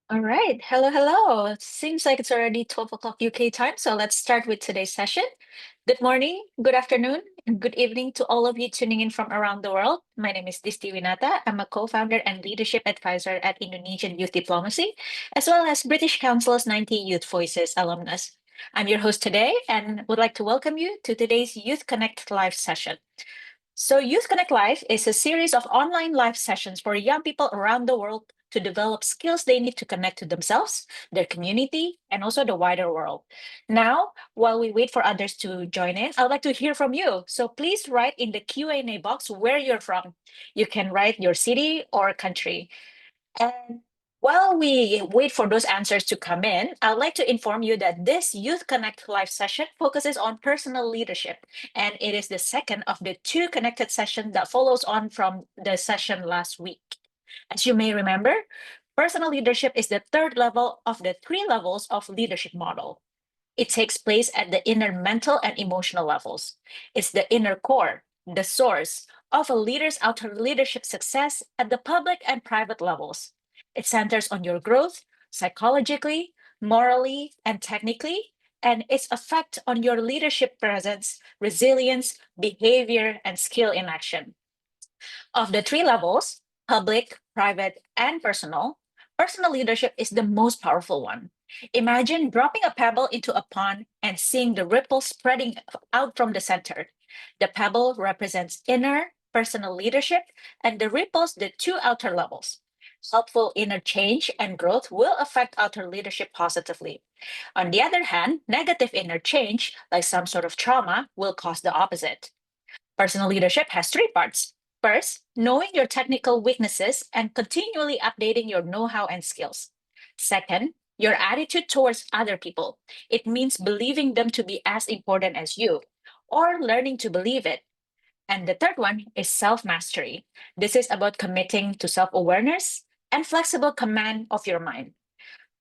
All right. Hello, hello. It seems like it's already 12 o'clock UK time, so let's start with today's session. Good morning, good afternoon, and good evening to all of you tuning in from around the world. My name is Disti Winata. I'm a co-founder and leadership advisor at Indonesian Youth Diplomacy, as well as British Council's 90 Youth Voices alumnus. I'm your host today and would like to welcome you to today's Youth Connect Live session. So, Youth Connect Live is a series of online live sessions for young people around the world to develop skills they need to connect to themselves, their community, and also the wider world. Now, while we wait for others to join in, I'd like to hear from you. So, please write in the Q&A box where you're from. You can write your city or country. And while we wait for those answers to come in, I'd like to inform you that this Youth Connect live session focuses on personal leadership, and it is the second of the two connected sessions that follows on from the session last week. As you may remember, personal leadership is the third level of the three levels of leadership model. It takes place at the inner mental and emotional levels. It's the inner core, the source of a leader's outer leadership success at the public and private levels. It centers on your growth psychologically, morally, and technically, and its effect on your leadership presence, resilience, behavior, and skill in action. Of the three levels, public, private, and personal leadership is the most powerful one. Imagine dropping a pebble into a pond and seeing the ripples spreading out from the center. The pebble represents inner personal leadership, and the ripples, the two outer levels. Helpful inner change and growth will affect outer leadership positively. On the other hand, negative inner change, like some sort of trauma, will cause the opposite. Personal leadership has three parts. First, knowing your technical weaknesses and continually updating your know how and skills. Second, your attitude towards other people. It means believing them to be as important as you or learning to believe it. And the third one is self mastery. This is about committing to self awareness and flexible command of your mind.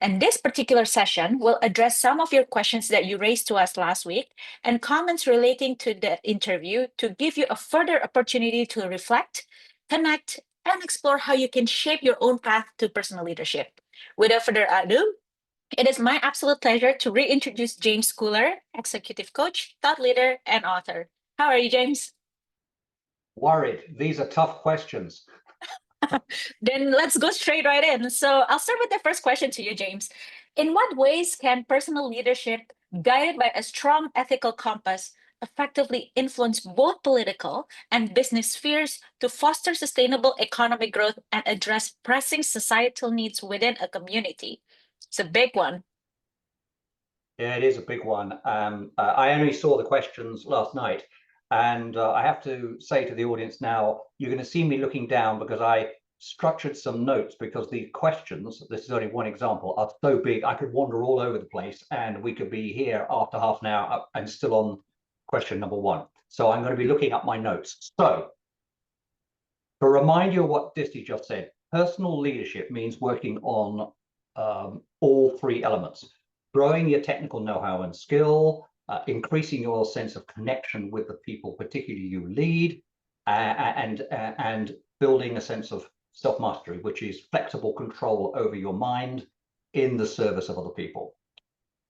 And this particular session will address some of your questions that you raised to us last week and comments relating to the interview to give you a further opportunity to reflect, connect, and explore how you can shape your own path to personal leadership. Without further ado, it is my absolute pleasure to reintroduce James Schooler, executive coach, thought leader, and author. How are you, James? Worried. These are tough questions. Then let's go straight right in. So I'll start with the first question to you, James. In what ways can personal leadership, guided by a strong ethical compass, effectively influence both political and business spheres to foster sustainable economic growth and address pressing societal needs within a community? It's a big one. Yeah, it is a big one. I only saw the questions last night, and I have to say to the audience now, you're going to see me looking down because I structured some notes because the questions, this is only one example, are so big I could wander all over the place and we could be here after half an hour and still on question number one. So I'm going to be looking up my notes. So to remind you of what Disty just said, personal leadership means working on all three elements: growing your technical know-how and skill, increasing your sense of connection with the people, particularly you lead, and building a sense of self-mastery, which is flexible control over your mind in the service of other people.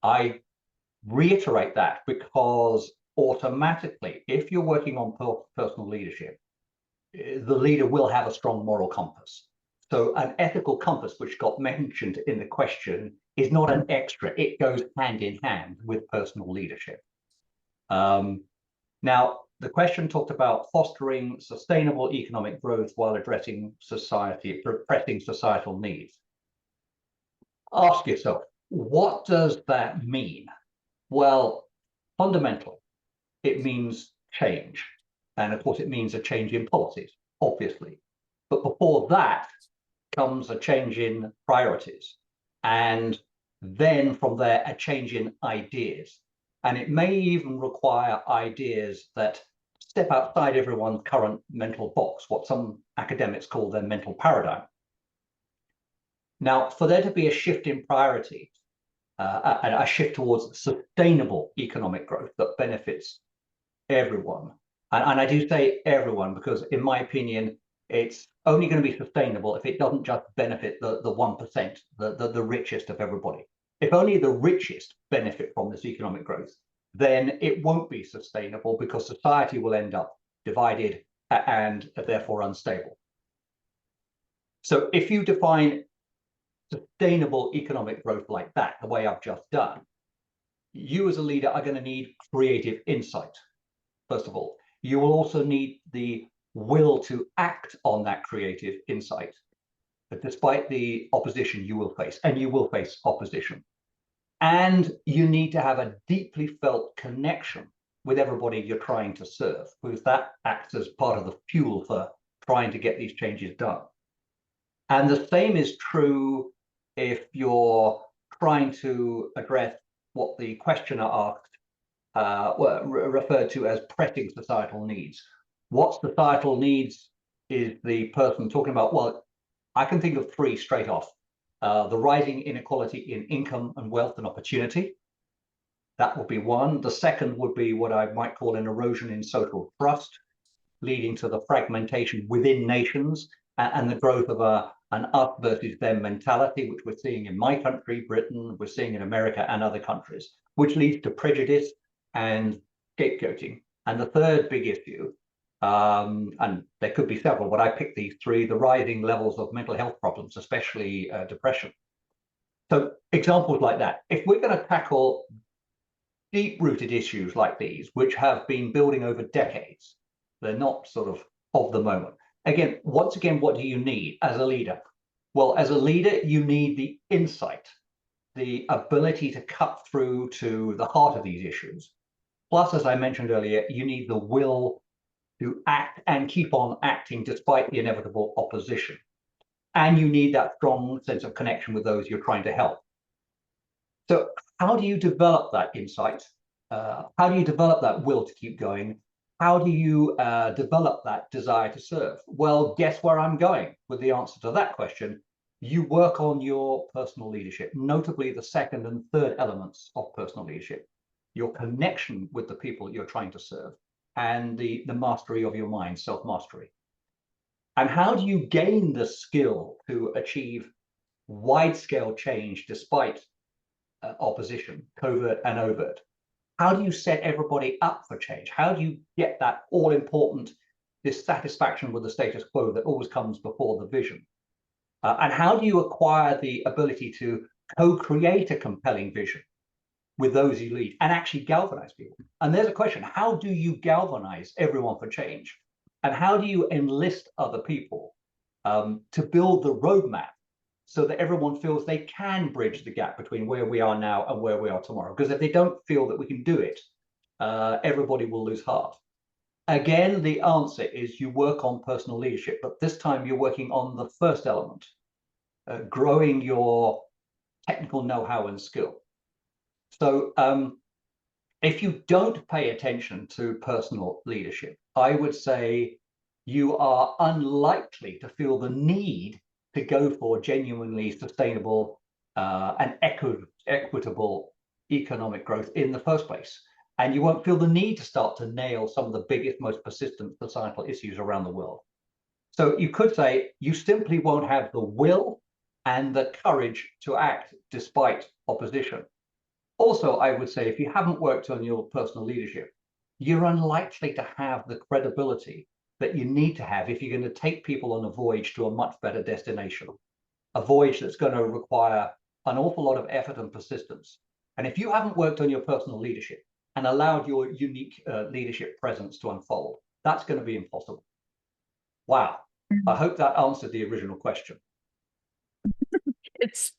I reiterate that because automatically, if you're working on personal leadership, the leader will have a strong moral compass. So an ethical compass, which got mentioned in the question, is not an extra. It goes hand in hand with personal leadership. Now, the question talked about fostering sustainable economic growth while addressing pressing societal needs. Ask yourself, what does that mean? Well, fundamentally, it means change. And of course, it means a change in policies, obviously. But before that comes a change in priorities. And then from there, a change in ideas. And it may even require ideas that step outside everyone's current mental box, what some academics call their mental paradigm. Now, for there to be a shift in priority, and a shift towards sustainable economic growth that benefits everyone. And I do say everyone because, in my opinion, It's only going to be sustainable if it doesn't just benefit the 1%, the richest of everybody. If only the richest benefit from this economic growth, then it won't be sustainable because society will end up divided and therefore unstable. So if you define sustainable economic growth like that, the way I've just done, you as a leader are going to need creative insight, first of all. You will also need the will to act on that creative insight, but despite the opposition you will face, and you will face opposition. And you need to have a deeply felt connection with everybody you're trying to serve, because that acts as part of the fuel for trying to get these changes done. And the same is true if you're trying to address what the questioner asked, referred to as pressing societal needs. What societal needs is the person talking about? Well, I can think of three straight off. The rising inequality in income and wealth and opportunity. That would be one. The second would be what I might call an erosion in social trust, leading to the fragmentation within nations and the growth of an us versus them mentality, which we're seeing in my country, Britain, we're seeing in America and other countries, which leads to prejudice and scapegoating. And the third big issue, and there could be several, but I picked these three: the rising levels of mental health problems, especially depression. So examples like that. If we're going to tackle deep-rooted issues like these, which have been building over decades, they're not sort of the moment. Again, once again, what do you need as a leader? Well, as a leader, you need the insight, the ability to cut through to the heart of these issues. Plus, as I mentioned earlier, you need the will to act and keep on acting despite the inevitable opposition. And you need that strong sense of connection with those you're trying to help. So how do you develop that insight? How do you develop that will to keep going? How do you develop that desire to serve? Well, guess where I'm going with the answer to that question. You work on your personal leadership, notably the second and third elements of personal leadership, your connection with the people you're trying to serve, and the mastery of your mind, self-mastery. And how do you gain the skill to achieve wide-scale change despite opposition, covert and overt? How do you set everybody up for change? How do you get that all-important dissatisfaction with the status quo that always comes before the vision? And how do you acquire the ability to co-create a compelling vision with those you lead and actually galvanize people? And there's a question: how do you galvanize everyone for change? And how do you enlist other people to build the roadmap so that everyone feels they can bridge the gap between where we are now and where we are tomorrow? Because if they don't feel that we can do it, everybody will lose heart. Again, the answer is you work on personal leadership, but this time you're working on the first element, growing your technical know-how and skill. So if you don't pay attention to personal leadership, I would say you are unlikely to feel the need to go for genuinely sustainable and equitable economic growth in the first place. And you won't feel the need to start to nail some of the biggest, most persistent societal issues around the world. So you could say you simply won't have the will and the courage to act despite opposition. Also, I would say if you haven't worked on your personal leadership, you're unlikely to have the credibility that you need to have if you're going to take people on a voyage to a much better destination, a voyage that's going to require an awful lot of effort and persistence. And if you haven't worked on your personal leadership and allowed your unique leadership presence to unfold, that's going to be impossible. Wow. I hope that answered the original question.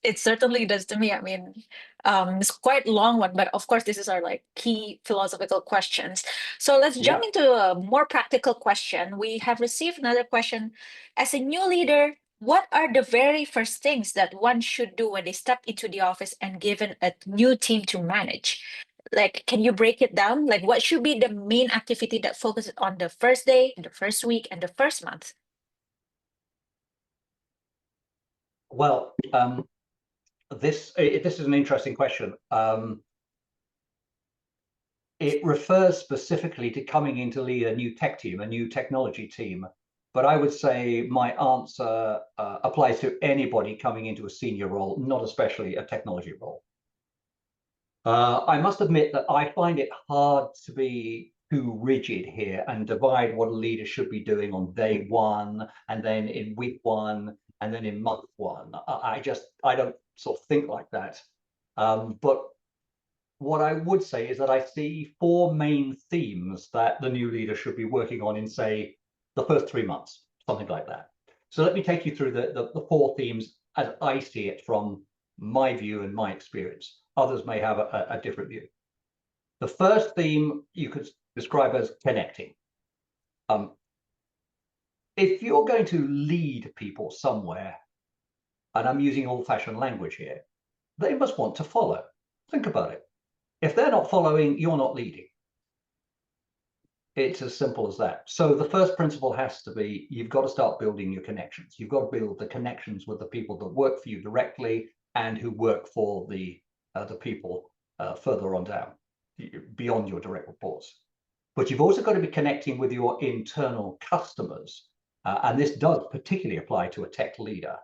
It certainly does to me. I mean, it's quite a long one, but of course, this is our like key philosophical questions. So let's jump into a more practical question. We have received another question. As a new leader, what are the very first things that one should do when they step into the office and given a new team to manage? Like, can you break it down? Like, what should be the main activity that focuses on the first day, the first week, and the first month? Well, this is an interesting question. It refers specifically to coming in to lead a new tech team, a new technology team, but I would say my answer applies to anybody coming into a senior role, not especially a technology role. I must admit that I find it hard to be too rigid here and divide what a leader should be doing on day one, and then in week one, and then in month one. I don't sort of think like that. But what I would say is that I see four main themes that the new leader should be working on in, say, the first 3 months, something like that. So let me take you through the four themes as I see it from my view and my experience. Others may have a different view. The first theme you could describe as connecting. If you're going to lead people somewhere, and I'm using old-fashioned language here, they must want to follow. Think about it. If they're not following, you're not leading. It's as simple as that. So the first principle has to be, you've got to start building your connections. You've got to build the connections with the people that work for you directly and who work for the people further on down, beyond your direct reports. But you've also got to be connecting with your internal customers. And this does particularly apply to a tech leader,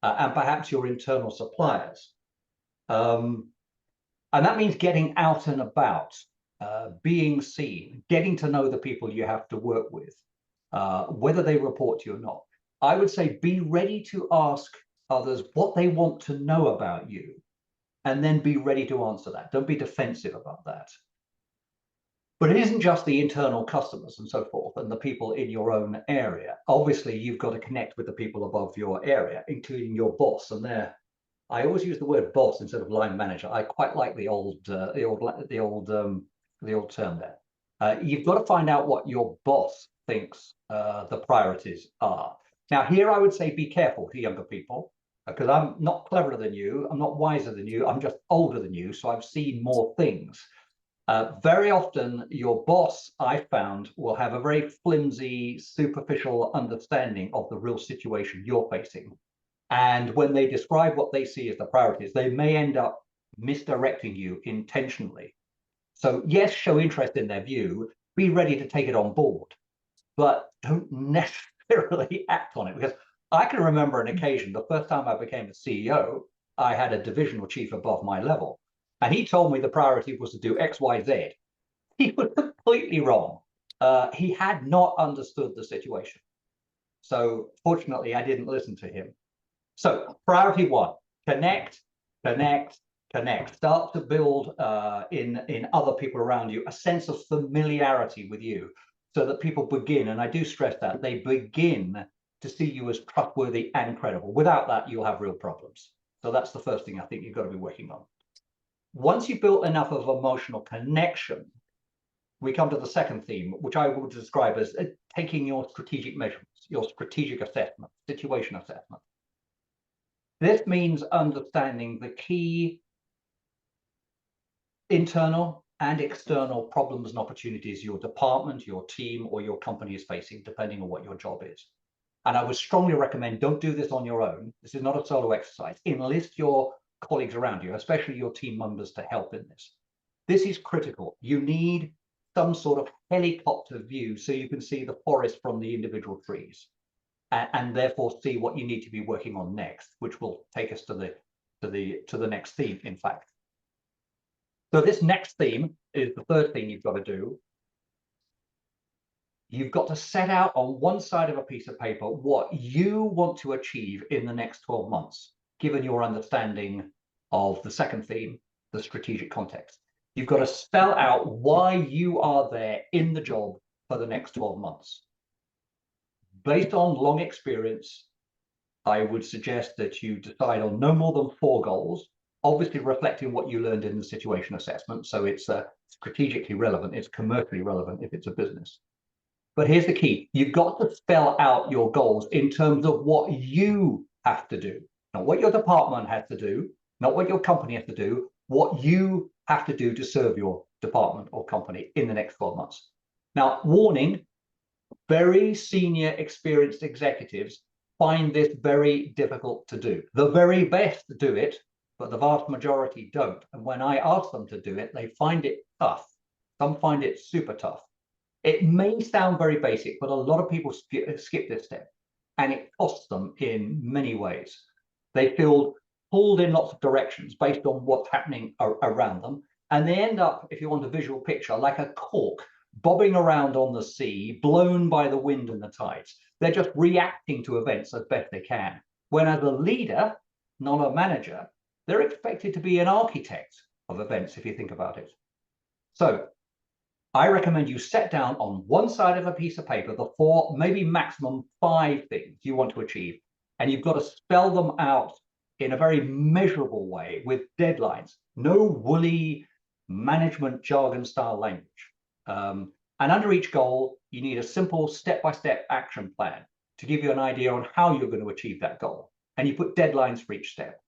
and perhaps your internal suppliers. And that means getting out and about, being seen, getting to know the people you have to work with, whether they report to you or not. I would say be ready to ask others what they want to know about you, and then be ready to answer that. Don't be defensive about that. But it isn't just the internal customers and so forth and the people in your own area. Obviously, you've got to connect with the people above your area, including your boss. And I always use the word boss instead of line manager. I quite like the old term there. You've got to find out what your boss thinks the priorities are. Now, here I would say be careful to younger people, because I'm not cleverer than you, I'm not wiser than you, I'm just older than you, so I've seen more things. Very often, your boss, I found, will have a very flimsy, superficial understanding of the real situation you're facing. And when they describe what they see as the priorities, they may end up misdirecting you intentionally. So yes, show interest in their view, be ready to take it on board, but don't necessarily act on it. Because I can remember an occasion, the first time I became a CEO, I had a divisional chief above my level, and he told me the priority was to do X, Y, Z. He was completely wrong. He had not understood the situation. So fortunately, I didn't listen to him. So priority one, connect, connect, connect. Start to build in other people around you a sense of familiarity with you, so that people begin, and I do stress that, they begin to see you as trustworthy and credible. Without that, you'll have real problems. So that's the first thing I think you've got to be working on. Once you've built enough of emotional connection, we come to the second theme, which I would describe as taking your strategic measurements, your strategic assessment, situation assessment. This means understanding the key internal and external problems and opportunities your department, your team, or your company is facing, depending on what your job is. And I would strongly recommend, don't do this on your own. This is not a solo exercise. Enlist your colleagues around you, especially your team members, to help in this. This is critical. You need some sort of helicopter view so you can see the forest from the individual trees, and therefore see what you need to be working on next, which will take us to the next theme, in fact. So this next theme is the third thing you've got to do. You've got to set out on one side of a piece of paper what you want to achieve in the next 12 months, given your understanding of the second theme, the strategic context. You've got to spell out why you are there in the job for the next 12 months. Based on long experience, I would suggest that you decide on no more than 4 goals, obviously reflecting what you learned in the situation assessment. So it's strategically relevant, it's commercially relevant if it's a business. But here's the key. You've got to spell out your goals in terms of what you have to do, not what your department has to do, not what your company has to do, what you have to do to serve your department or company in the next 12 months. Now, warning, very senior experienced executives find this very difficult to do. The very best do it, but the vast majority don't. And when I ask them to do it, they find it tough. Some find it super tough. It may sound very basic, but a lot of people skip this step, and it costs them in many ways. They feel pulled in lots of directions based on what's happening around them, and they end up, if you want a visual picture, like a cork bobbing around on the sea, blown by the wind and the tides. They're just reacting to events as best they can. When as a leader, not a manager, they're expected to be an architect of events, if you think about it. So I recommend you set down on one side of a piece of paper the 4, maybe maximum 5 things you want to achieve. And you've got to spell them out in a very measurable way with deadlines. No woolly management jargon style language. And under each goal, you need a simple step-by-step action plan to give you an idea on how you're going to achieve that goal. And you put deadlines for each step.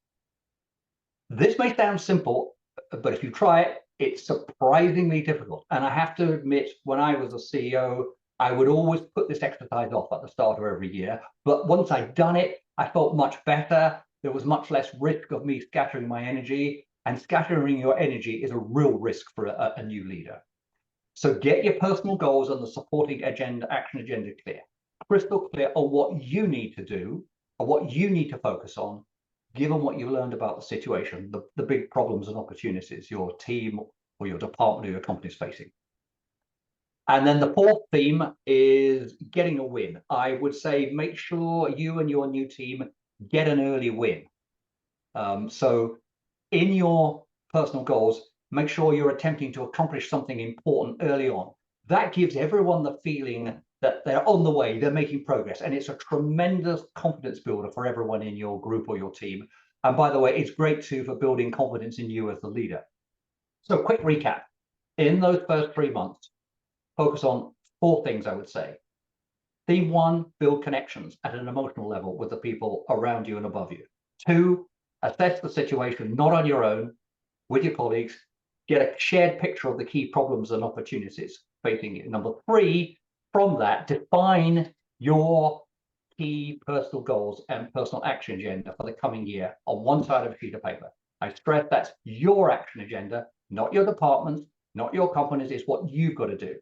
This may sound simple, but if you try it, it's surprisingly difficult. And I have to admit, when I was a CEO, I would always put this exercise off at the start of every year. But once I'd done it, I felt much better. There was much less risk of me scattering my energy. And scattering your energy is a real risk for a new leader. So get your personal goals and the supporting action agenda clear. Crystal clear on what you need to do or what you need to focus on, given what you learned about the situation, the big problems and opportunities your team or your department or your company is facing. And then the 4th theme is getting a win. I would say make sure you and your new team get an early win. So in your personal goals, make sure you're attempting to accomplish something important early on. That gives everyone the feeling that they're on the way, they're making progress, and it's a tremendous confidence builder for everyone in your group or your team. And by the way, it's great too for building confidence in you as the leader. So quick recap. In those first 3 months, focus on 4 things, I would say. Theme 1, build connections at an emotional level with the people around you and above you. 2, assess the situation, not on your own, with your colleagues, get a shared picture of the key problems and opportunities facing you. Number 3, from that, define your key personal goals and personal action agenda for the coming year on one side of a sheet of paper. I stress that's your action agenda, not your department's, not your company's, it's what you've got to do.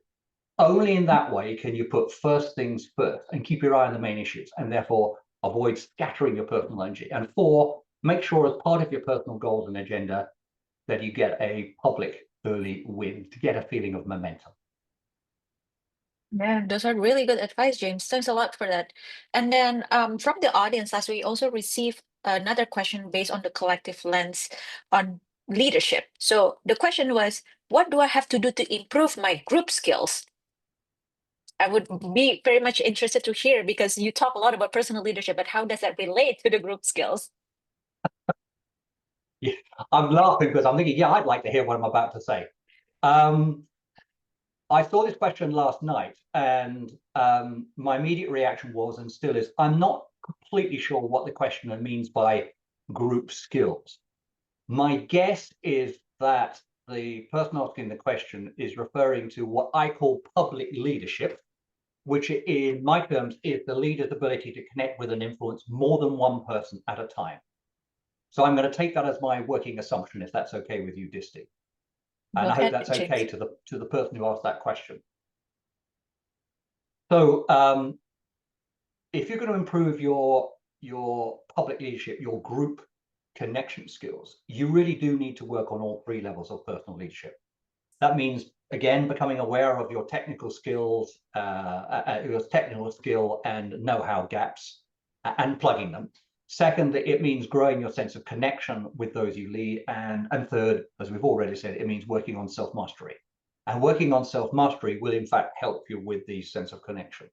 Only in that way can you put first things first and keep your eye on the main issues, and therefore avoid scattering your personal energy. And 4, make sure as part of your personal goals and agenda that you get a public early win to get a feeling of momentum. Yeah, those are really good advice, James. Thanks a lot for that. And then from the audience, as we also received another question based on the collective lens on leadership. So the question was, what do I have to do to improve my group skills? I would be very much interested to hear, because you talk a lot about personal leadership, but how does that relate to the group skills? Yeah, I'm laughing because I'm thinking, yeah, I'd like to hear what I'm about to say. I saw this question last night, and my immediate reaction was, and still is, I'm not completely sure what the questioner means by group skills. My guess is that the person asking the question is referring to what I call public leadership, which in my terms is the leader's ability to connect with and influence more than one person at a time. So I'm going to take that as my working assumption, if that's okay with you, Disty. Go And I hope ahead, that's James. okay to the person who asked that question. So if you're going to improve your public leadership, your group connection skills, you really do need to work on all 3 levels of personal leadership. That means, again, becoming aware of your technical skills, your technical skill and know-how gaps, and plugging them. Second, it means growing your sense of connection with those you lead. And third, as we've already said, it means working on self-mastery. And working on self-mastery will, in fact, help you with the sense of connection.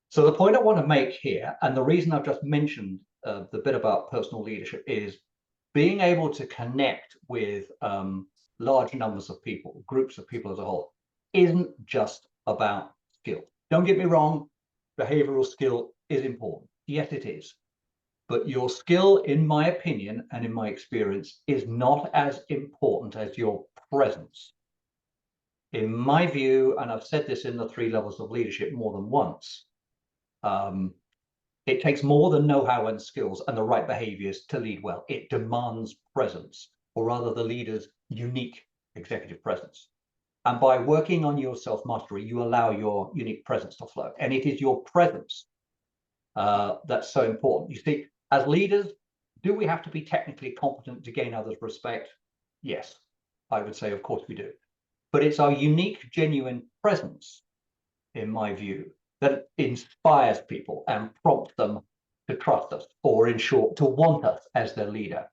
So the point I want to make here, and the reason I've just mentioned the bit about personal leadership, is being able to connect with large numbers of people, groups of people as a whole, isn't just about skill. Don't get me wrong, behavioral skill is important. Yes, it is. But your skill, in my opinion and in my experience, is not as important as your presence. In my view, and I've said this in the 3 levels of leadership more than once, it takes more than know-how and skills and the right behaviors to lead well. It demands presence, or rather the leader's unique executive presence. And by working on your self-mastery, you allow your unique presence to flow. And it is your presence that's so important. You see, as leaders, do we have to be technically competent to gain others' respect? Yes, I would say, of course we do. But it's our unique, genuine presence, in my view, that inspires people and prompts them to trust us, or in short, to want us as their leader.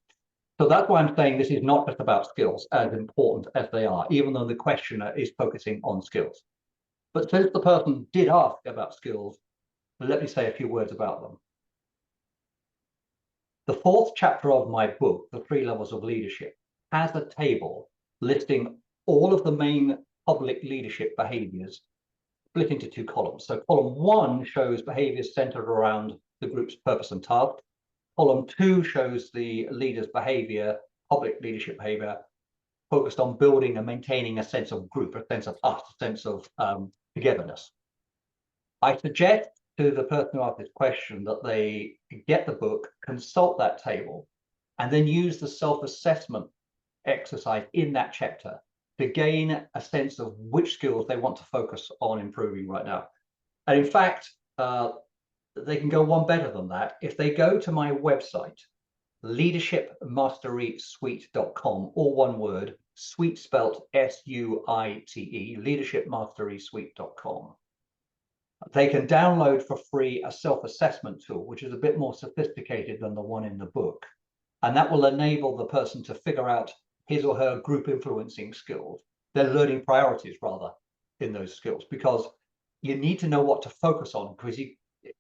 So that's why I'm saying this is not just about skills, as important as they are, even though the questioner is focusing on skills. But since the person did ask about skills, let me say a few words about them. The fourth chapter of my book, The Three Levels of Leadership, has a table listing all of the main public leadership behaviors split into two columns. So column one shows behaviors centered around the group's purpose and task. Column two shows the leader's behavior, public leadership behavior, focused on building and maintaining a sense of group, a sense of us, a sense of togetherness. I suggest to the person who asked this question that they get the book, consult that table, and then use the self-assessment exercise in that chapter to gain a sense of which skills they want to focus on improving right now. And in fact, they can go one better than that. If they go to my website, leadershipmasterysuite.com, all one word, suite spelt S-U-I-T-E, leadershipmasterysuite.com. They can download for free a self-assessment tool, which is a bit more sophisticated than the one in the book. And that will enable the person to figure out his or her group influencing skills, their learning priorities rather, in those skills, because you need to know what to focus on, because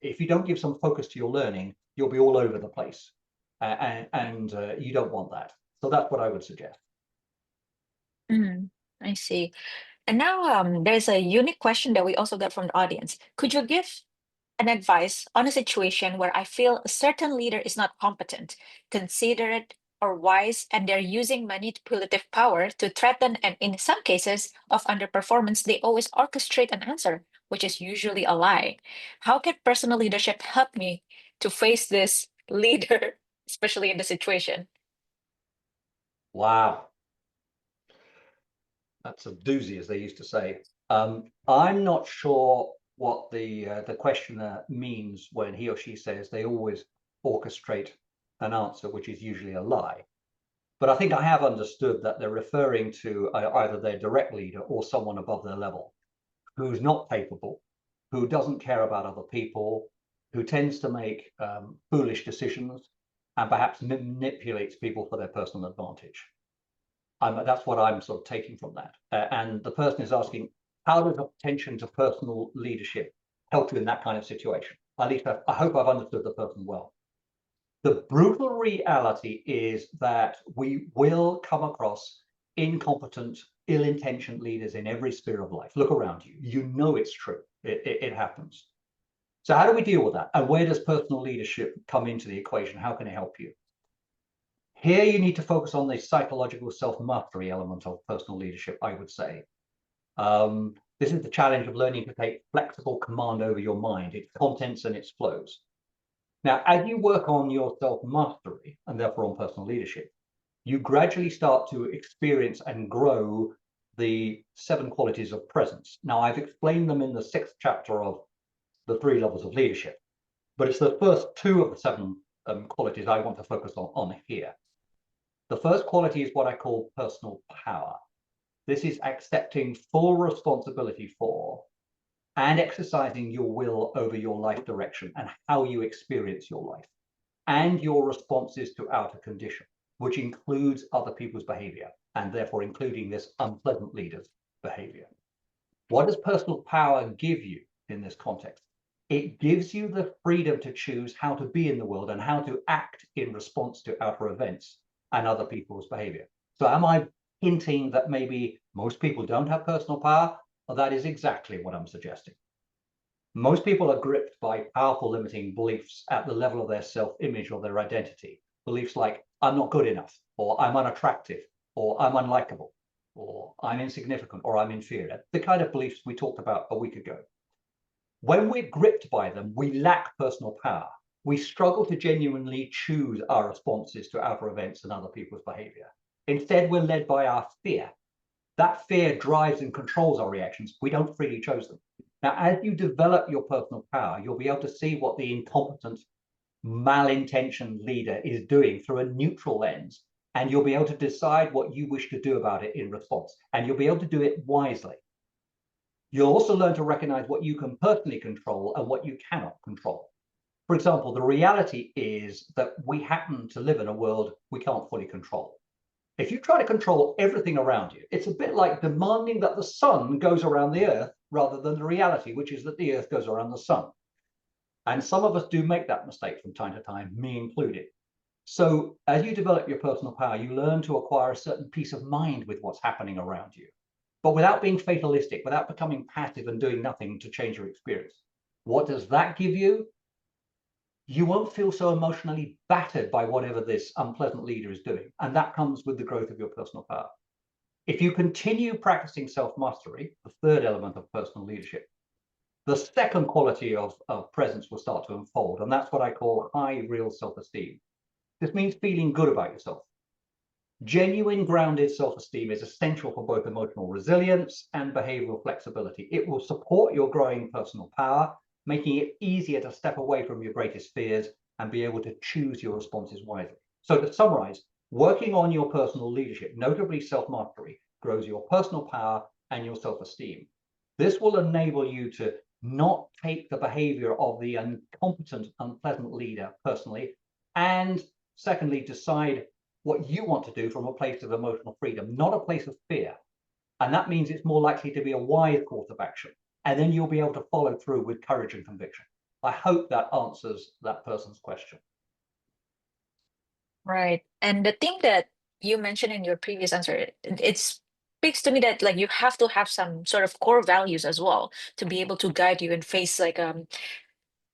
if you don't give some focus to your learning, you'll be all over the place. And you don't want that. So that's what I would suggest. I see. And now there's a unique question that we also got from the audience. Could you give an advice on a situation where I feel a certain leader is not competent, considerate, or wise, and they're using manipulative power to threaten, and in some cases of underperformance, they always orchestrate an answer, which is usually a lie. How can personal leadership help me to face this leader, especially in the situation? Wow. That's a doozy, as they used to say. I'm not sure what the questioner means when he or she says they always orchestrate an answer, which is usually a lie. But I think I have understood that they're referring to either their direct leader or someone above their level who's not capable, who doesn't care about other people, who tends to make foolish decisions and perhaps manipulates people for their personal advantage. That's what I'm sort of taking from that. And the person is asking, how does attention to personal leadership help you in that kind of situation? At least I hope I've understood the person well. The brutal reality is that we will come across incompetent, ill-intentioned leaders in every sphere of life. Look around you. You know it's true. It happens. So how do we deal with that? And where does personal leadership come into the equation? How can it help you? Here you need to focus on the psychological self-mastery element of personal leadership, I would say. This is the challenge of learning to take flexible command over your mind, its contents and its flows. Now, as you work on your self-mastery, and therefore on personal leadership, you gradually start to experience and grow the 7 qualities of presence. Now, I've explained them in the 6th chapter of The 3 Levels of Leadership, but it's the first 2 of the 7 qualities I want to focus on here. The first quality is what I call personal power. This is accepting full responsibility for and exercising your will over your life direction and how you experience your life and your responses to outer condition, which includes other people's behavior and therefore including this unpleasant leader's behavior. What does personal power give you in this context? It gives you the freedom to choose how to be in the world and how to act in response to outer events and other people's behavior. So am I hinting that maybe most people don't have personal power? Well, that is exactly what I'm suggesting. Most people are gripped by powerful limiting beliefs at the level of their self-image or their identity. Beliefs like, I'm not good enough, or I'm unattractive, or I'm unlikable, or I'm insignificant, or I'm inferior. The kind of beliefs we talked about a week ago. When we're gripped by them, we lack personal power. We struggle to genuinely choose our responses to outer events and other people's behavior. Instead, we're led by our fear. That fear drives and controls our reactions. We don't freely choose them. Now, as you develop your personal power, you'll be able to see what the incompetent, malintentioned leader is doing through a neutral lens, and you'll be able to decide what you wish to do about it in response, and you'll be able to do it wisely. You'll also learn to recognize what you can personally control and what you cannot control. For example, the reality is that we happen to live in a world we can't fully control. If you try to control everything around you, it's a bit like demanding that the sun goes around the earth rather than the reality, which is that the earth goes around the sun. And some of us do make that mistake from time to time, me included. So as you develop your personal power, you learn to acquire a certain peace of mind with what's happening around you, but without being fatalistic, without becoming passive and doing nothing to change your experience. What does that give you? You won't feel so emotionally battered by whatever this unpleasant leader is doing. And that comes with the growth of your personal power. If you continue practicing self-mastery, the third element of personal leadership, the second quality of presence will start to unfold. And that's what I call high real self-esteem. This means feeling good about yourself. Genuine grounded self-esteem is essential for both emotional resilience and behavioral flexibility. It will support your growing personal power, making it easier to step away from your greatest fears and be able to choose your responses wisely. So to summarize, working on your personal leadership, notably self-mastery, grows your personal power and your self-esteem. This will enable you to not take the behavior of the incompetent, unpleasant leader personally, and secondly, decide what you want to do from a place of emotional freedom, not a place of fear. And that means it's more likely to be a wise course of action. And then you'll be able to follow through with courage and conviction. I hope that answers that person's question. Right. And the thing that you mentioned in your previous answer, it speaks to me that like you have to have some sort of core values as well to be able to guide you and face like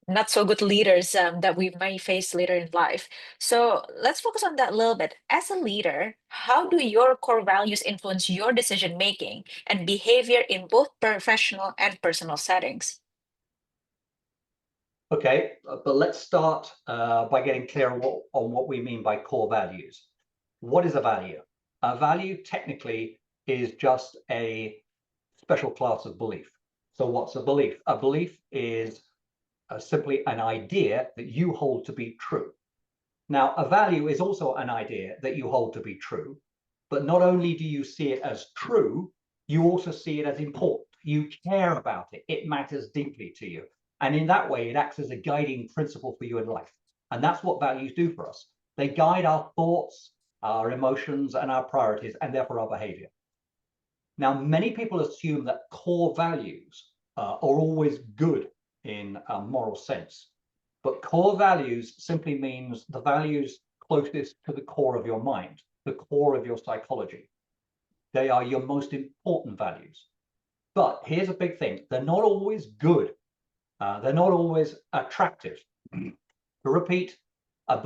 not so good leaders that we may face later in life. So let's focus on that a little bit. As a leader, how do your core values influence your decision making and behavior in both professional and personal settings? Okay, but let's start by getting clear on what we mean by core values. What is a value? A value technically is just a special class of belief. So what's a belief? A belief is simply an idea that you hold to be true. Now, a value is also an idea that you hold to be true, but not only do you see it as true, you also see it as important. You care about it. It matters deeply to you. And in that way, it acts as a guiding principle for you in life. And that's what values do for us. They guide our thoughts, our emotions, and our priorities, and therefore our behavior. Now, many people assume that core values are always good in a moral sense. But core values simply means the values closest to the core of your mind, the core of your psychology. They are your most important values. But here's a big thing. They're not always good. They're not always attractive. To repeat, a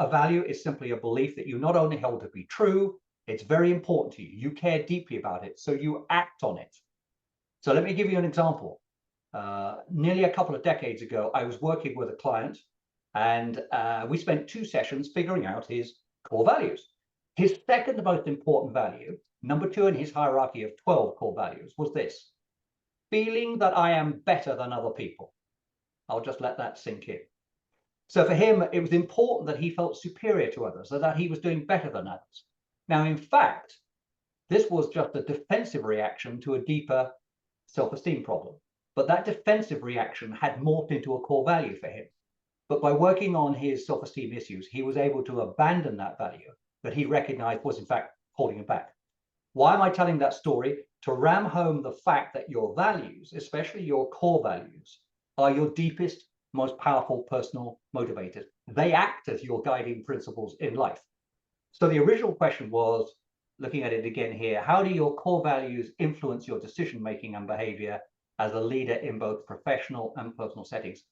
value is simply a belief that you not only hold to be true, it's very important to you. You care deeply about it, so you act on it. So let me give you an example. Nearly a couple of decades ago, I was working with a client, and we spent 2 sessions figuring out his core values. His second most important value, number 2 in his hierarchy of 12 core values, was this: feeling that I am better than other people. I'll just let that sink in. So for him, it was important that he felt superior to others, so that he was doing better than others. Now, in fact, this was just a defensive reaction to a deeper self-esteem problem. But that defensive reaction had morphed into a core value for him. But by working on his self-esteem issues, he was able to abandon that value that he recognized was in fact holding him back. Why am I telling that story? To ram home the fact that your values, especially your core values, are your deepest, most powerful personal motivators. They act as your guiding principles in life. So the original question was, looking at it again here, how do your core values influence your decision-making and behavior as a leader in both professional and personal settings?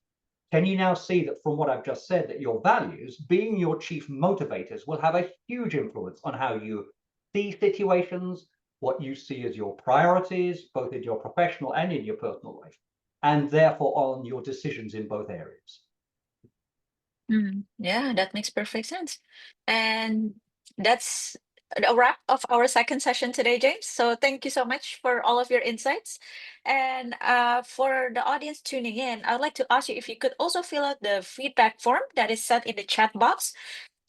Can you now see that from what I've just said, that your values, being your chief motivators, will have a huge influence on how you see situations, what you see as your priorities, both in your professional and in your personal life, and therefore on your decisions in both areas? Yeah, that makes perfect sense. And that's a wrap of our second session today, James. So thank you so much for all of your insights. And for the audience tuning in, I would like to ask you if you could also fill out the feedback form that is set in the chat box.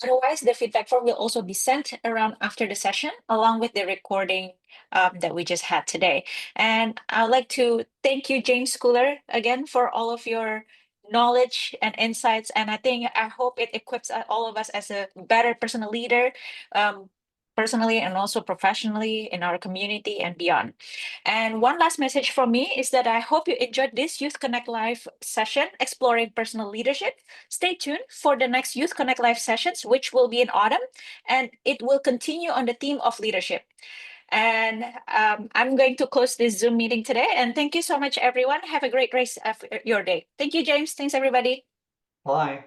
Otherwise, the feedback form will also be sent around after the session, along with the recording that we just had today. And I'd like to thank you, James Schooler, again for all of your knowledge and insights. And I hope it equips all of us as a better personal leader, um, personally and also professionally in our community and beyond. And one last message from me is that I hope you enjoyed this Youth Connect Live session exploring personal leadership. Stay tuned for the next Youth Connect Live sessions, which will be in autumn, and it will continue on the theme of leadership. And I'm going to close this Zoom meeting today. And thank you so much, everyone. Have a great rest of your day. Thank you, James. Thanks, everybody. Bye.